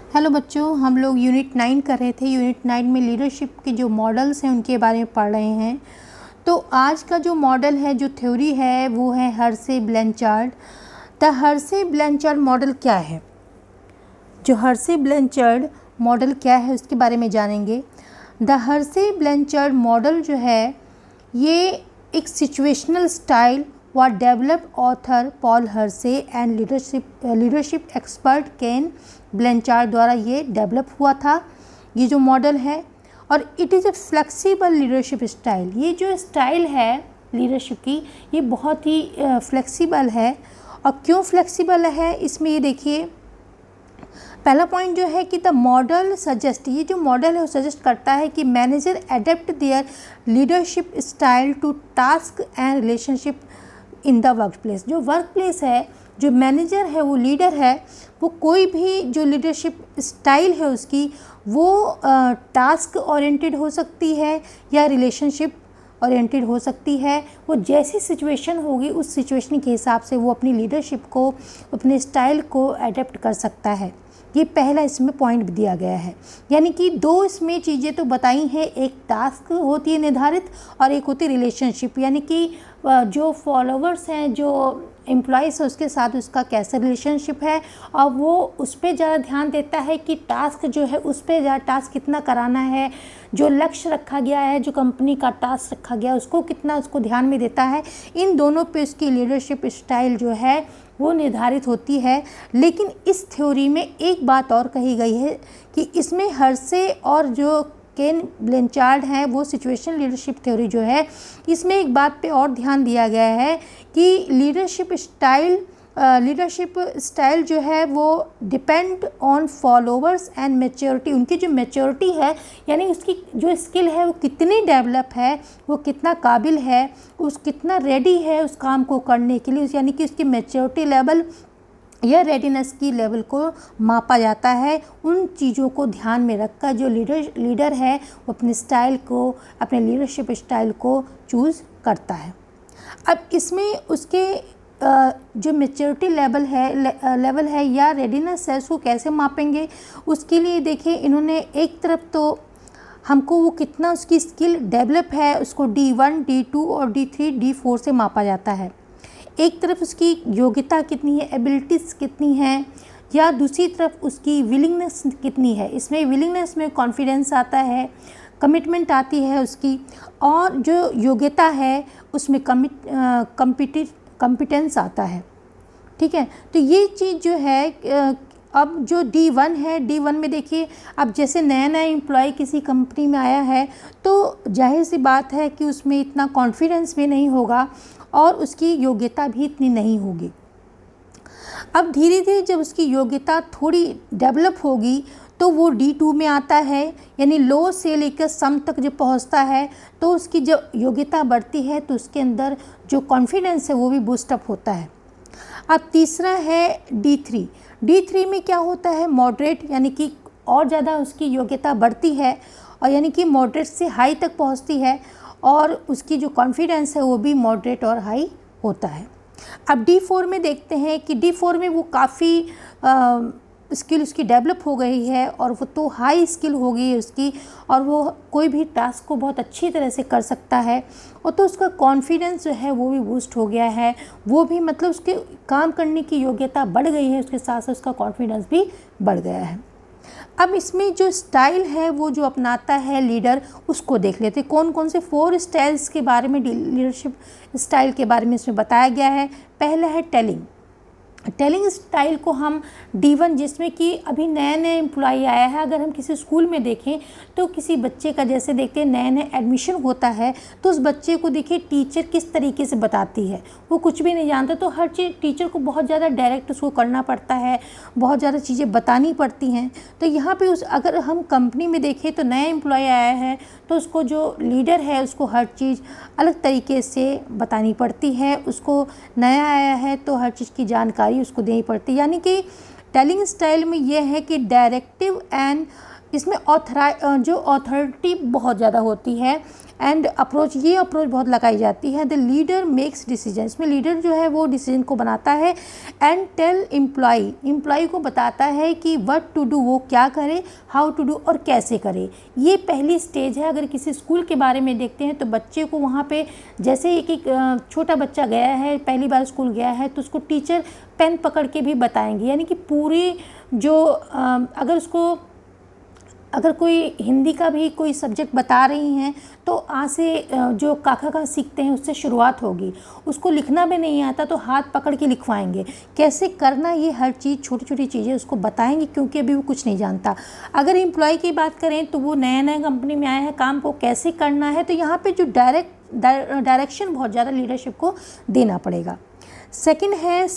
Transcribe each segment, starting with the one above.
Hello बच्चों, हम लोग यूनिट 9 कर रहे थे। यूनिट 9 में लीडरशिप के जो मॉडल्स हैं उनके बारे में पढ़ रहे हैं। तो आज का जो मॉडल है, जो थ्योरी है, वो है हर्से ब्लैंचार्ड। द हर्से ब्लैंचार्ड मॉडल क्या है? जो हर्से ब्लैंचार्ड मॉडल क्या है उसके बारे में जानेंगे। द हर्से ब्लैंचार्ड मॉडल जो है ये एक सिचुएशनल स्टाइल व developed author Paul Hersey and leadership expert Ken Blanchard द्वारा ये डेवलप हुआ था, ये जो मॉडल है। और it is a flexible leadership style. ये जो स्टाइल है लीडरशिप की, ये बहुत ही फ्लेक्सिबल है। और क्यों फ्लेक्सिबल है, इसमें ये देखिए, पहला पॉइंट जो है कि द मॉडल सजेस्ट, ये जो मॉडल है वो सजेस्ट करता है कि manager adapt their leadership style to task and relationship in the workplace. जो वर्क प्लेस है, जो मैनेजर है, वो लीडर है, वो कोई भी जो लीडरशिप स्टाइल है उसकी, वो टास्क ओरिएंटेड हो सकती है या रिलेशनशिप ओरिएंटेड हो सकती है। वो जैसी सिचुएशन होगी उस सिचुएशन के हिसाब से वो अपनी लीडरशिप को, अपने स्टाइल को एडेप्ट कर सकता है। ये पहला इसमें पॉइंट दिया गया है। यानी कि दो इसमें चीज़ें तो बताई हैं, एक टास्क होती है निर्धारित और एक होती है रिलेशनशिप। यानी कि जो फॉलोवर्स हैं, जो एम्प्लॉइज़ है, उसके साथ उसका कैसा रिलेशनशिप है, और वो उस पर ज़्यादा ध्यान देता है कि टास्क जो है उस पर ज़्यादा टास्क कितना कराना है, जो लक्ष्य रखा गया है, जो कंपनी का टास्क रखा गया है उसको कितना उसको ध्यान में देता है। इन दोनों पे उसकी लीडरशिप स्टाइल जो है वो निर्धारित होती है। लेकिन इस थ्योरी में एक बात और कही गई है कि इसमें हर्से और जो केन ब्लैंचार्ड हैं, वो सिचुएशन लीडरशिप थ्योरी जो है, इसमें एक बात पे और ध्यान दिया गया है कि लीडरशिप स्टाइल जो है वो depend on followers and maturity. उनकी जो मैच्योरिटी है, यानी उसकी जो स्किल है वो कितनी डेवलप है, वो कितना काबिल है, उस कितना रेडी है उस काम को करने के लिए, यानी कि उसकी मैच्योरिटी लेवल या रेडीनेस की लेवल को मापा जाता है। उन चीज़ों को ध्यान में रखकर जो लीडर है वो अपने स्टाइल को, अपने लीडरशिप स्टाइल को चूज़ करता है। अब इसमें उसके जो मैच्योरिटी लेवल है या रेडीनेस है, उसको कैसे मापेंगे? उसके लिए देखिए, इन्होंने एक तरफ तो हमको वो कितना उसकी स्किल डेवलप है उसको D1, D2 और D3, D4 से मापा जाता है। एक तरफ उसकी योग्यता कितनी है, एबिलिटीज़ कितनी हैं, या दूसरी तरफ उसकी विलिंगनेस कितनी है। इसमें विलिंगनेस में कॉन्फिडेंस आता है, कमिटमेंट आती है उसकी, और जो योग्यता है उसमें कॉम्पिटेंस आता है। ठीक है, तो ये चीज़ जो है, अब जो D1 है, D1 में देखिए, अब जैसे नया नया एम्प्लॉय किसी कंपनी में आया है तो जाहिर सी बात है कि उसमें इतना कॉन्फिडेंस भी नहीं होगा और उसकी योग्यता भी इतनी नहीं होगी। अब धीरे धीरे जब उसकी योग्यता थोड़ी डेवलप होगी तो वो D2 में आता है, यानी लो से लेकर सम तक जब पहुंचता है तो उसकी जब योग्यता बढ़ती है तो उसके अंदर जो कॉन्फिडेंस है वो भी बूस्टअप होता है। अब तीसरा है D3। D3 में क्या होता है, मॉडरेट, यानी कि और ज़्यादा उसकी योग्यता बढ़ती है, और यानी कि मॉडरेट से हाई तक पहुंचती है, और उसकी जो कॉन्फिडेंस है वो भी मॉडरेट और हाई होता है। अब D4 में देखते हैं कि D4 में वो काफ़ी स्किल उसकी डेवलप हो गई है, और वो तो हाई स्किल हो गई है उसकी, और वो कोई भी टास्क को बहुत अच्छी तरह से कर सकता है, और तो उसका कॉन्फिडेंस जो है वो भी बूस्ट हो गया है। वो भी मतलब उसके काम करने की योग्यता बढ़ गई है, उसके साथ साथ उसका कॉन्फिडेंस भी बढ़ गया है। अब इसमें जो स्टाइल है वो जो अपनाता है लीडर, उसको देख लेते हैं। कौन कौन से 4 स्टाइल्स के बारे में, लीडरशिप स्टाइल के बारे में इसमें बताया गया है। पहला है टेलिंग स्टाइल को हम D1, जिसमें कि अभी नया नया एम्प्लॉई आया है, अगर हम किसी स्कूल में देखें तो किसी बच्चे का, जैसे देखते हैं नया नया एडमिशन होता है तो उस बच्चे को देखिए टीचर किस तरीके से बताती है, वो कुछ भी नहीं जानता, तो हर चीज़ टीचर को बहुत ज़्यादा डायरेक्ट उसको करना पड़ता है, बहुत ज़्यादा चीज़ें बतानी पड़ती हैं। तो यहाँ पे अगर हम कंपनी में देखें तो नया एम्प्लॉय आया है तो उसको जो लीडर है उसको हर चीज़ अलग तरीके से बतानी पड़ती है। उसको नया आया है तो हर चीज़ की जानकारी उसको देनी पड़ती है। यानी कि टेलिंग स्टाइल में यह है कि डायरेक्टिव एंड इसमें जो अथॉरिटी बहुत ज़्यादा होती है एंड ये अप्रोच बहुत लगाई जाती है। द लीडर मेक्स डिसीजन, इसमें लीडर जो है वो डिसीजन को बनाता है एंड टेल एम्प्लॉय को बताता है कि व्हाट टू डू, वो क्या करे, हाउ टू डू और कैसे करे। ये पहली स्टेज है। अगर किसी स्कूल के बारे में देखते हैं तो बच्चे को वहाँ पे जैसे एक छोटा बच्चा गया है, पहली बार स्कूल गया है, तो उसको टीचर पेन पकड़ के भी बताएंगे, यानी कि पूरी जो अगर कोई हिंदी का भी कोई सब्जेक्ट बता रही हैं तो आ से जो काका का सीखते हैं उससे शुरुआत होगी। उसको लिखना भी नहीं आता तो हाथ पकड़ के लिखवाएंगे, कैसे करना ये हर चीज़ छोटी छोटी चीज़ें उसको बताएंगे, क्योंकि अभी वो कुछ नहीं जानता। अगर एम्प्लॉय की बात करें तो वो नया नया कंपनी में आया है, काम को कैसे करना है, तो यहाँ पे जो डायरेक्शन बहुत ज़्यादा लीडरशिप को देना पड़ेगा। सेकेंड है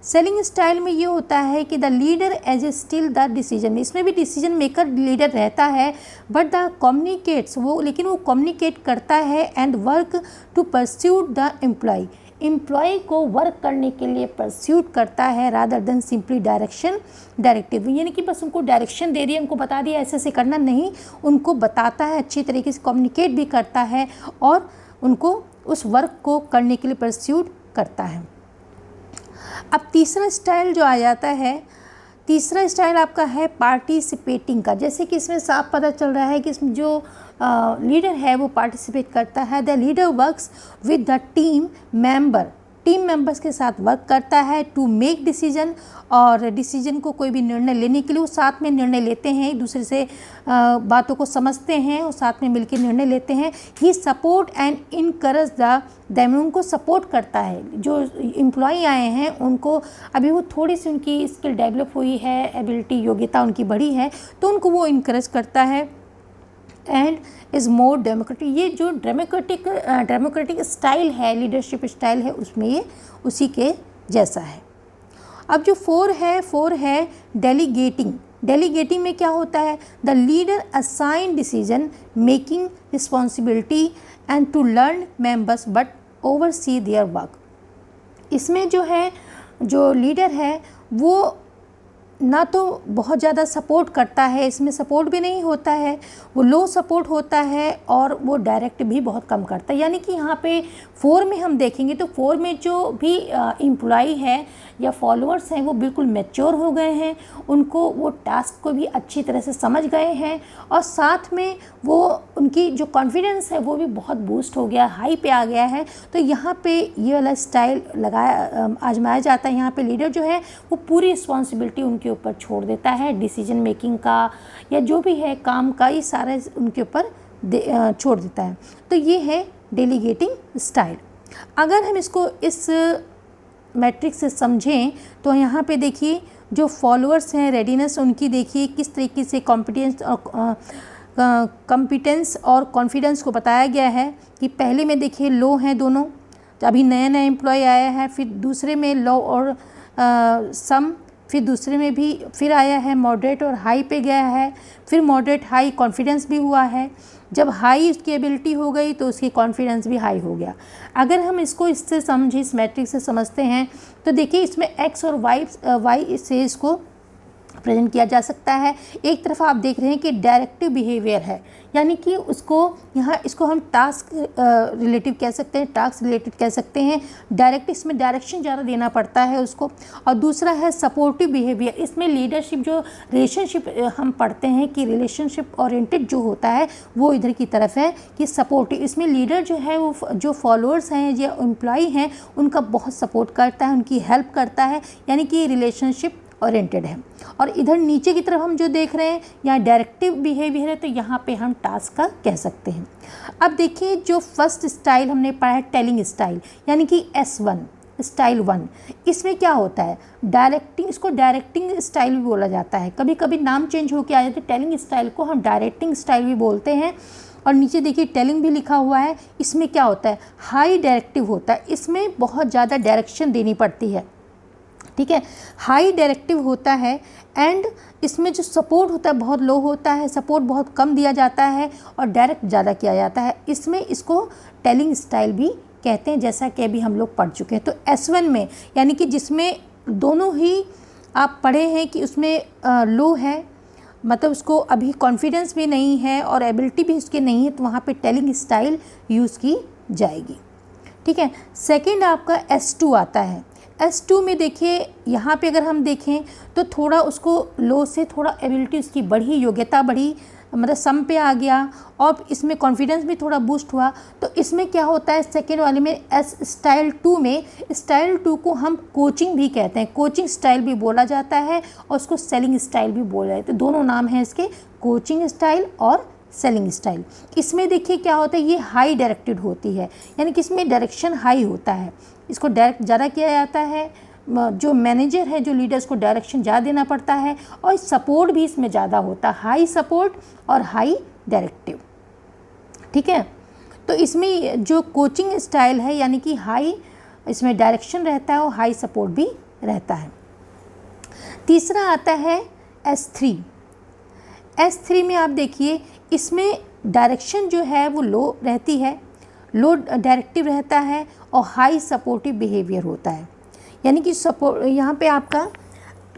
सेलिंग स्टाइल में ये होता है कि the leader as a still the decision, इसमें भी डिसीजन मेकर लीडर रहता है, बट द कम्युनिकेट्स, लेकिन वो कम्युनिकेट करता है and work to pursuit the employee को वर्क करने के लिए परस्यूट करता है रादर देन सिंपली डायरेक्टिव, यानी कि बस उनको डायरेक्शन दे दिया, उनको बता दिया ऐसे ऐसे करना, नहीं, उनको बताता है, अच्छी तरीके से कम्युनिकेट भी करता है और उनको उस वर्क को करने के लिए परस्यूट करता है। अब तीसरा स्टाइल जो आ जाता है, तीसरा स्टाइल आपका है पार्टिसिपेटिंग का। जैसे कि इसमें साफ पता चल रहा है कि इसमें जो लीडर है वो पार्टिसिपेट करता है। The leader works with the team members के साथ वर्क करता है टू मेक डिसीजन, और डिसीजन को कोई भी निर्णय लेने के लिए वो साथ में निर्णय लेते हैं, एक दूसरे से बातों को समझते हैं और साथ में मिलकर निर्णय लेते हैं। ही सपोर्ट एंड इनकरेज देम, उनको सपोर्ट करता है। जो एम्प्लॉय आए हैं उनको अभी वो थोड़ी सी उनकी स्किल डेवलप हुई है, एबिलिटी योग्यता उनकी बढ़ी है, तो उनको वो इनकरेज करता है। एंड इज़ मोर डेमोक्रेटिक, ये जो डेमोक्रेटिक स्टाइल है, लीडरशिप स्टाइल है, उसमें ये उसी के जैसा है। अब जो फोर है डेलीगेटिंग में क्या होता है, the leader assign decision making responsibility and to learn members but oversee their work. इसमें जो लीडर है वो ना तो बहुत ज़्यादा सपोर्ट करता है, इसमें सपोर्ट भी नहीं होता है, वो लो सपोर्ट होता है और वो डायरेक्ट भी बहुत कम करता है। यानी कि यहाँ पे 4 में हम देखेंगे तो 4 में जो भी एम्प्लॉय है या फॉलोअर्स हैं वो बिल्कुल मैच्योर हो गए हैं, उनको वो टास्क को भी अच्छी तरह से समझ गए हैं और साथ में वो उनकी जो कॉन्फिडेंस है वो भी बहुत बूस्ट हो गया, हाई पे आ गया है। तो यहाँ पे ये वाला स्टाइल आजमाया जाता है। यहाँ पे लीडर जो है वो पूरी रिस्पॉन्सिबिलिटी उनके ऊपर छोड़ देता है, डिसीजन मेकिंग का या जो भी है काम का, ये सारा उनके ऊपर छोड़ देता है। तो ये है डेलीगेटिंग स्टाइल। अगर हम इसको इस मैट्रिक्स से समझें तो यहाँ पे देखिए जो फॉलोअर्स हैं, रेडीनेस उनकी देखिए किस तरीके से कॉम्पिटेंस और कॉन्फिडेंस को बताया गया है कि पहले में देखिए लो हैं दोनों, तो अभी नया नया एम्प्लॉय आया है, फिर दूसरे में लो और सम, फिर दूसरे में भी फिर आया है मॉडरेट और हाई पे गया है, फिर मॉडरेट हाई कॉन्फिडेंस भी हुआ है। जब हाई उसकी एबिलिटी हो गई तो उसकी कॉन्फिडेंस भी हाई हो गया। अगर हम इसको इससे समझे, इस मैट्रिक्स से समझते हैं तो देखिए इसमें एक्स और वाई से इसको प्रेजेंट किया जा सकता है। एक तरफ आप देख रहे हैं कि डायरेक्टिव बिहेवियर है, यानी कि उसको यहाँ इसको हम टास्क रिलेटिव कह सकते हैं, टास्क रिलेटेड कह सकते हैं। डायरेक्ट इसमें डायरेक्शन ज़्यादा देना पड़ता है उसको। और दूसरा है सपोर्टिव बिहेवियर, इसमें लीडरशिप जो रिलेशनशिप हम पढ़ते हैं कि रिलेशनशिप ओरिएंटेड जो होता है वो इधर की तरफ है कि सपोर्टिव। इसमें लीडर जो है वो जो फॉलोअर्स हैं या एम्प्लॉय हैं उनका बहुत सपोर्ट करता है, उनकी हेल्प करता है, यानी कि रिलेशनशिप ओरिएंटेड है। और इधर नीचे की तरफ हम जो देख रहे हैं यहाँ डायरेक्टिव बिहेवियर है, तो यहाँ पे हम टास्क का कह सकते हैं। अब देखिए जो फर्स्ट स्टाइल हमने पढ़ा है टेलिंग स्टाइल, यानी कि S1 स्टाइल 1, इसमें क्या होता है डायरेक्टिंग, इसको डायरेक्टिंग स्टाइल भी बोला जाता है। कभी कभी नाम चेंज होकर आ जाते हैं, टेलिंग स्टाइल को हम डायरेक्टिंग स्टाइल भी बोलते हैं। और नीचे देखिए टेलिंग भी लिखा हुआ है। इसमें क्या होता है हाई डायरेक्टिव होता है, इसमें बहुत ज़्यादा डायरेक्शन देनी पड़ती है, ठीक है, हाई डायरेक्टिव होता है। एंड इसमें जो सपोर्ट होता है बहुत लो होता है, सपोर्ट बहुत कम दिया जाता है और डायरेक्ट ज़्यादा किया जाता है। इसमें इसको टेलिंग स्टाइल भी कहते हैं, जैसा कि अभी हम लोग पढ़ चुके हैं। तो S1 में यानी कि जिसमें दोनों ही आप पढ़े हैं कि उसमें लो है मतलब उसको अभी कॉन्फिडेंस भी नहीं है और एबिलिटी भी उसके नहीं है, तो वहाँ पे टेलिंग स्टाइल यूज़ की जाएगी। ठीक है। सेकंड आपका S2 आता है। S2 में देखिए यहाँ पे अगर हम देखें तो थोड़ा उसको लो से थोड़ा एबिलिटी उसकी बढ़ी, योग्यता बढ़ी, मतलब सम पे आ गया और इसमें कॉन्फिडेंस भी थोड़ा बूस्ट हुआ। तो इसमें क्या होता है, सेकेंड वाले में स्टाइल 2 में, स्टाइल 2 को हम कोचिंग भी कहते हैं, कोचिंग स्टाइल भी बोला जाता है और उसको सेलिंग स्टाइल भी बोला जाता है। तो दोनों नाम हैं इसके, कोचिंग स्टाइल और सेलिंग स्टाइल। इसमें देखिए क्या होता है, ये हाई डायरेक्टेड होती है, यानी कि इसमें डायरेक्शन हाई होता है, इसको डायरेक्ट ज़्यादा किया जाता है, जो मैनेजर है, जो लीडर्स को डायरेक्शन ज़्यादा देना पड़ता है और सपोर्ट भी इसमें ज़्यादा होता है, हाई सपोर्ट और हाई डायरेक्टिव। ठीक है। तो इसमें जो कोचिंग स्टाइल है यानी कि हाई इसमें डायरेक्शन रहता है और हाई सपोर्ट भी रहता है। तीसरा आता है S3। S3 में आप देखिए इसमें डायरेक्शन जो है वो लो रहती है, लो डायरेक्टिव रहता है और हाई सपोर्टिव बिहेवियर होता है, यानी कि सपोर्ट यहाँ पे आपका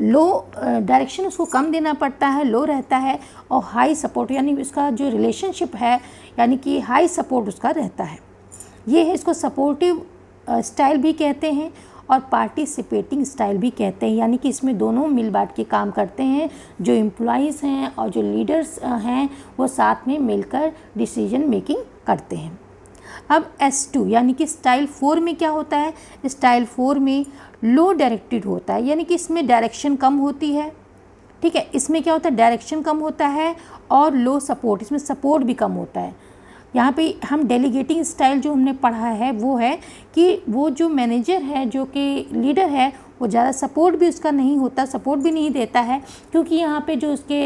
लो डायरेक्शन उसको कम देना पड़ता है, लो रहता है और हाई सपोर्ट यानी उसका जो रिलेशनशिप है यानी कि हाई सपोर्ट उसका रहता है। ये है, इसको सपोर्टिव स्टाइल भी कहते हैं और पार्टिसिपेटिंग स्टाइल भी कहते हैं, यानी कि इसमें दोनों मिल बांट के काम करते हैं, जो एम्प्लॉइज़ हैं और जो लीडर्स हैं वो साथ में मिलकर डिसीजन मेकिंग करते हैं। अब S2 यानी कि स्टाइल 4 में क्या होता है, स्टाइल 4 में लो डायरेक्टेड होता है, यानी कि इसमें डायरेक्शन कम होती है। ठीक है। इसमें क्या होता है, डायरेक्शन कम होता है और लो सपोर्ट, इसमें सपोर्ट भी कम होता है। यहाँ पे हम डेलीगेटिंग स्टाइल जो हमने पढ़ा है वो है कि वो जो मैनेजर है, जो कि लीडर है, वो ज़्यादा सपोर्ट भी उसका नहीं होता, सपोर्ट भी नहीं देता है, क्योंकि यहाँ पे जो उसके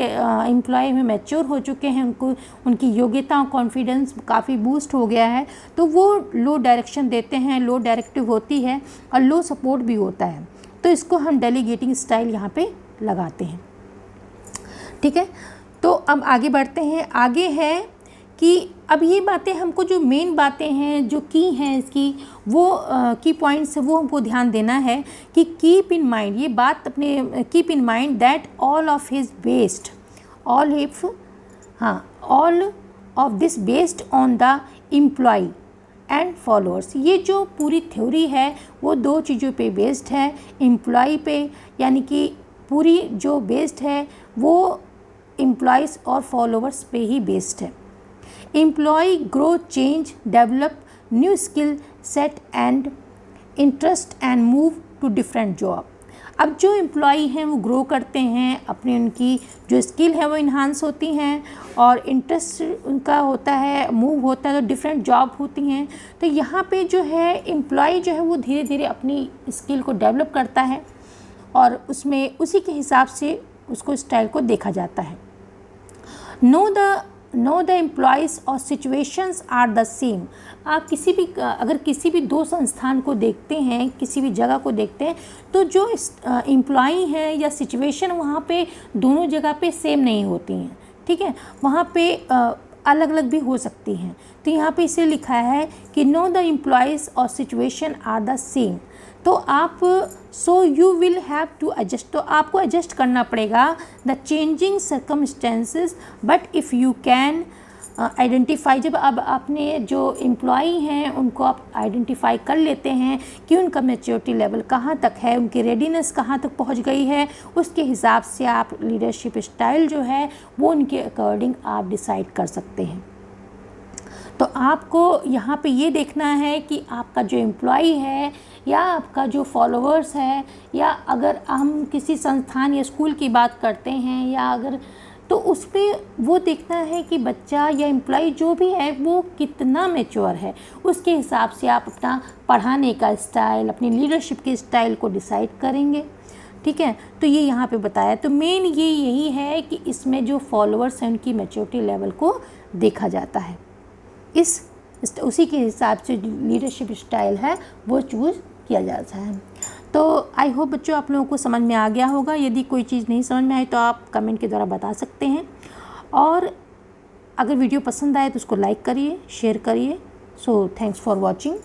एम्प्लॉय में मैच्योर हो चुके हैं, उनको उनकी योग्यता और कॉन्फिडेंस काफ़ी बूस्ट हो गया है, तो वो लो डायरेक्शन देते हैं, लो डायरेक्टिव होती है और लो सपोर्ट भी होता है। तो इसको हम डेलीगेटिंग स्टाइल यहाँ पे लगाते हैं। ठीक है। तो अब आगे बढ़ते हैं। आगे है कि अब ये बातें हमको, जो मेन बातें हैं, जो की हैं इसकी, वो की पॉइंट्स है, वो हमको ध्यान देना है कि कीप इन माइंड, ये बात अपने keep in mind that all of his based, all of this based on the employee and followers. ये जो पूरी थ्योरी है वो दो चीज़ों पे बेस्ड है, एम्प्लॉय पे, यानी कि पूरी जो बेस्ड है वो एम्प्लॉयज़ और फॉलोअर्स पे ही बेस्ड है। Employee grow, change, develop new skill set and interest and move to different job. अब जो एम्प्लॉय हैं वो ग्रो करते हैं, अपनी उनकी जो स्किल है वो इन्हांस होती हैं और इंटरेस्ट उनका होता है, मूव होता है, तो डिफरेंट जॉब होती हैं। तो यहाँ पे जो है एम्प्लॉय जो है वो धीरे धीरे अपनी स्किल को डेवलप करता है और उसमें उसी के हिसाब से उसको स्टाइल को देखा जाता है। नो द एम्प्लॉयज़ और सिचुएशंस आर द सेम। आप अगर किसी भी दो संस्थान को देखते हैं, किसी भी जगह को देखते हैं, तो जो एम्प्लॉय हैं या सिचुएशन वहाँ पे दोनों जगह पे सेम नहीं होती हैं। ठीक है। वहाँ पे अलग अलग भी हो सकती हैं। तो यहाँ पे इसे लिखा है कि नो द एम्प्लॉयज़ और सिचुएशन आर द सेम। तो आप so you will have to adjust, तो आपको एडजस्ट करना पड़ेगा the changing circumstances, but if you can identify, जब अब अपने जो एम्प्लॉय हैं उनको आप आइडेंटिफाई कर लेते हैं कि उनका मैच्योरिटी लेवल कहाँ तक है, उनकी रेडीनेस कहाँ तक पहुँच गई है, उसके हिसाब से आप लीडरशिप स्टाइल जो है वो उनके अकॉर्डिंग आप डिसाइड कर सकते हैं। तो आपको यहाँ पे ये देखना है कि आपका जो एम्प्लॉय है या आपका जो फॉलोअर्स है, या अगर हम किसी संस्थान या स्कूल की बात करते हैं या अगर, तो उस पर वो देखना है कि बच्चा या एम्प्लॉय जो भी है वो कितना मैच्योर है, उसके हिसाब से आप अपना पढ़ाने का स्टाइल, अपनी लीडरशिप के स्टाइल को डिसाइड करेंगे। ठीक है। तो ये यहाँ पे बताया। तो मेन ये यही है कि इसमें जो फॉलोअर्स हैं उनकी मैच्योरिटी लेवल को देखा जाता है, उसी के हिसाब से लीडरशिप स्टाइल है वो चूज़ किया जाता है। तो आई होप बच्चों आप लोगों को समझ में आ गया होगा। यदि कोई चीज़ नहीं समझ में आई तो आप कमेंट के द्वारा बता सकते हैं, और अगर वीडियो पसंद आए तो उसको लाइक करिए, शेयर करिए। So thanks for watching.